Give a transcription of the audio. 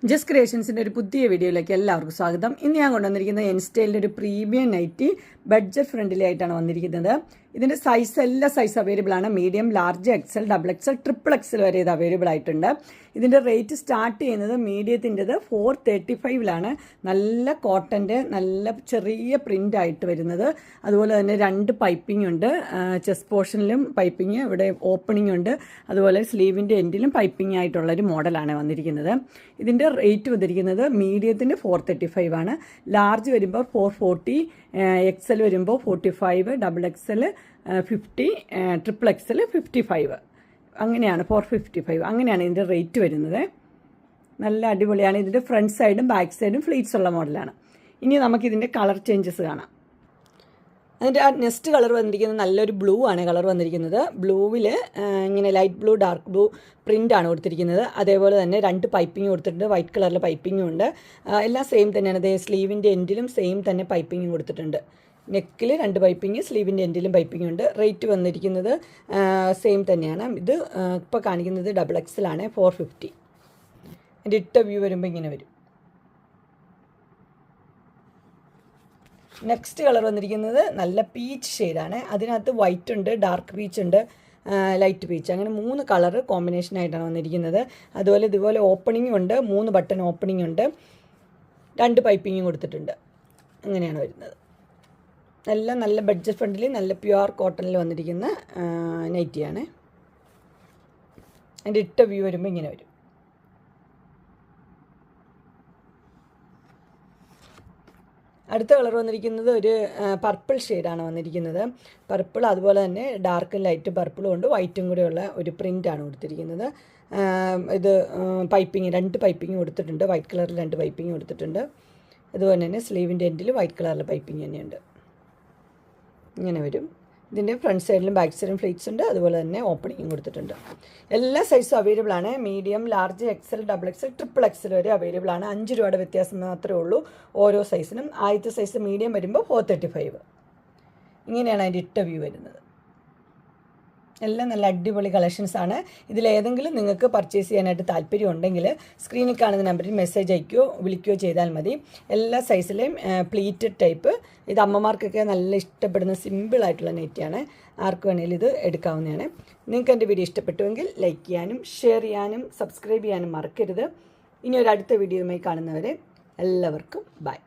Just ക്രിയേഷൻസിൻ്റെ ഒരു പുതിയ വീഡിയോയിലേക്ക് എല്ലാവർക്കും സ്വാഗതം. ഇന്ന് ഞാൻ കൊണ്ടുവന്നിരിക്കുന്നത് എൻസ്റ്റൈലിൻ്റെ ഒരു പ്രീമിയം നൈറ്റി ബഡ്ജറ്റ് ഫ്രണ്ട്ലി ആയിട്ടാണ് വന്നിരിക്കുന്നത്. ഇതിൻ്റെ സൈസ് എല്ലാ സൈസ് അവൈലബിൾ ആണ്. Medium, large, XL, double XL, triple XL വരെ ഇത് അവൈലബിൾ ആയിട്ടുണ്ട്. ഇതിൻ്റെ റേറ്റ് സ്റ്റാർട്ട് ചെയ്യുന്നത് മീഡിയത്തിൻ്റെത് 435 നല്ല കോട്ടൻ്റെ നല്ല ചെറിയ പ്രിൻ്റ് ആയിട്ട് വരുന്നത്. അതുപോലെ തന്നെ 2 പൈപ്പിംഗ് ഉണ്ട്. ചെസ്റ്റ് പോർഷനിലും പൈപ്പിംഗ്, ഇവിടെ ഓപ്പണിംഗ് ഉണ്ട്. അതുപോലെ സ്ലീവിൻ്റെ എൻഡിലും പൈപ്പിംഗ് ആയിട്ടുള്ളൊരു മോഡലാണ് വന്നിരിക്കുന്നത്. ഇതിൻ്റെ റേറ്റ് വന്നിരിക്കുന്നത് മീഡിയത്തിന് 435 ലാർജ് വരുമ്പോൾ 440, എക്സൽ വരുമ്പോൾ 45, ഡബിൾ എക്സൽ 50, ട്രിപ്പിൾ എക്സൽ 55. അങ്ങനെയാണ് 455. അങ്ങനെയാണ് ഇതിൻ്റെ റേറ്റ് വരുന്നത്. നല്ല അടിപൊളിയാണ്. ഇതിൻ്റെ ഫ്രണ്ട് സൈഡും ബാക്ക് സൈഡും ഫ്ലീറ്റ്സ് ഉള്ള മോഡലാണ്. ഇനി നമുക്കിതിൻ്റെ കളർ ചേഞ്ചസ് കാണാം. അതിൻ്റെ ആ നെക്സ്റ്റ് കളർ വന്നിരിക്കുന്നത് നല്ലൊരു ബ്ലൂ ആണ് കളർ വന്നിരിക്കുന്നത്. ബ്ലൂവിൽ ഇങ്ങനെ ലൈറ്റ് ബ്ലൂ, ഡാർക്ക് ബ്ലൂ പ്രിൻ്റാണ് കൊടുത്തിരിക്കുന്നത്. അതേപോലെ തന്നെ 2 പൈപ്പിംഗ് കൊടുത്തിട്ടുണ്ട്. വൈറ്റ് കളറിലെ പൈപ്പിങ്ങും ഉണ്ട്. എല്ലാം സെയിം തന്നെയാണ്. അതേ സ്ലീവിൻ്റെ എൻഡിലും സെയിം തന്നെ പൈപ്പിങ്ങും കൊടുത്തിട്ടുണ്ട്. നെക്കിൽ 2 പൈപ്പിംഗ്, സ്ലീവിൻ്റെ എൻഡിലും പൈപ്പിംഗ് ഉണ്ട്. റേറ്റ് വന്നിരിക്കുന്നത് സെയിം തന്നെയാണ്. ഇത് ഇപ്പോൾ കാണിക്കുന്നത് ഡബിൾ എക്സലാണ്, 450. അതിൻ്റെ ഇട്ട വ്യൂ വരുമ്പോൾ ഇങ്ങനെ വരും. നെക്സ്റ്റ് കളർ വന്നിരിക്കുന്നത് നല്ല പീച്ച് ഷെയ്ഡാണ്. അതിനകത്ത് വൈറ്റ് ഉണ്ട്, ഡാർക്ക് പീച്ച് ഉണ്ട്, ലൈറ്റ് പീച്ച്, അങ്ങനെ 3 കളർ കോമ്പിനേഷനായിട്ടാണ് വന്നിരിക്കുന്നത്. അതുപോലെ ഇതുപോലെ ഓപ്പണിംഗും ഉണ്ട്. 3 ബട്ടൺ ഓപ്പണിംഗ് ഉണ്ട്. 2 പൈപ്പിങ്ങും കൊടുത്തിട്ടുണ്ട്. അങ്ങനെയാണ് വരുന്നത്. നല്ല ബഡ്ജറ്റ് ഫ്രണ്ടിൽ നല്ല പ്യുവർ കോട്ടണിൽ വന്നിരിക്കുന്ന നൈറ്റിയാണ്. അതിൻ്റെ ഇട്ട വ്യൂ വരുമ്പോൾ ഇങ്ങനെ വരും. അടുത്ത കളർ വന്നിരിക്കുന്നത് ഒരു പർപ്പിൾ ഷെയ്ഡാണ് വന്നിരിക്കുന്നത്. പർപ്പിൾ, അതുപോലെ തന്നെ ഡാർക്കും ലൈറ്റ് പർപ്പിളും ഉണ്ട്, വൈറ്റും കൂടെയുള്ള ഒരു പ്രിൻ്റാണ് കൊടുത്തിരിക്കുന്നത്. ഇത് പൈപ്പിങ് 2 പൈപ്പിങ് കൊടുത്തിട്ടുണ്ട്. വൈറ്റ് കളറിൽ 2 പൈപ്പിങ് കൊടുത്തിട്ടുണ്ട്. അതുപോലെ തന്നെ സ്ലീവിൻ്റെ എൻഡിൽ വൈറ്റ് കളറിലെ പൈപ്പിങ് തന്നെയുണ്ട്. ഇങ്ങനെ വരും. ഇതിൻ്റെ ഫ്രണ്ട് സൈഡിലും ബാക്ക് സൈഡിലും ഫ്ലീറ്റ്സ് ഉണ്ട്. അതുപോലെ തന്നെ ഓപ്പണിങ്ങും കൊടുത്തിട്ടുണ്ട്. എല്ലാ സൈസും അവൈലബിൾ ആണ്. Medium, large, XL, double XL, triple XL വരെ അവൈലബിൾ ആണ്. 5 രൂപയുടെ വ്യത്യാസം മാത്രമേ ഉള്ളൂ ഓരോ സൈസിനും. ആദ്യത്തെ സൈസ് മീഡിയം വരുമ്പോൾ 435. ഇങ്ങനെയാണ് അതിൻ്റെ ഇട്ട വ്യൂ വരുന്നത്. എല്ലാം നല്ല അടിപൊളി കളക്ഷൻസാണ്. ഇതിലേതെങ്കിലും നിങ്ങൾക്ക് പർച്ചേസ് ചെയ്യാനായിട്ട് താല്പര്യം ഉണ്ടെങ്കിൽ സ്ക്രീനിൽ കാണുന്ന നമ്പറിൽ മെസ്സേജ് അയക്കുകയോ വിളിക്കുകയോ ചെയ്താൽ മതി. എല്ലാ സൈസിലെയും പ്ലീറ്റഡ് ടൈപ്പ്. ഇത് അമ്മമാർക്കൊക്കെ നല്ല ഇഷ്ടപ്പെടുന്ന സിമ്പിളായിട്ടുള്ള നെറ്റിയാണ്. ആർക്ക് വേണമെങ്കിലും ഇത് എടുക്കാവുന്നതാണ്. നിങ്ങൾക്ക് എൻ്റെ വീഡിയോ ഇഷ്ടപ്പെട്ടുവെങ്കിൽ ലൈക്ക് ചെയ്യാനും ഷെയർ ചെയ്യാനും സബ്സ്ക്രൈബ് ചെയ്യാനും മറക്കരുത്. ഇനി ഒരു അടുത്ത വീഡിയോയുമായി കാണുന്നവരെ എല്ലാവർക്കും ബൈ.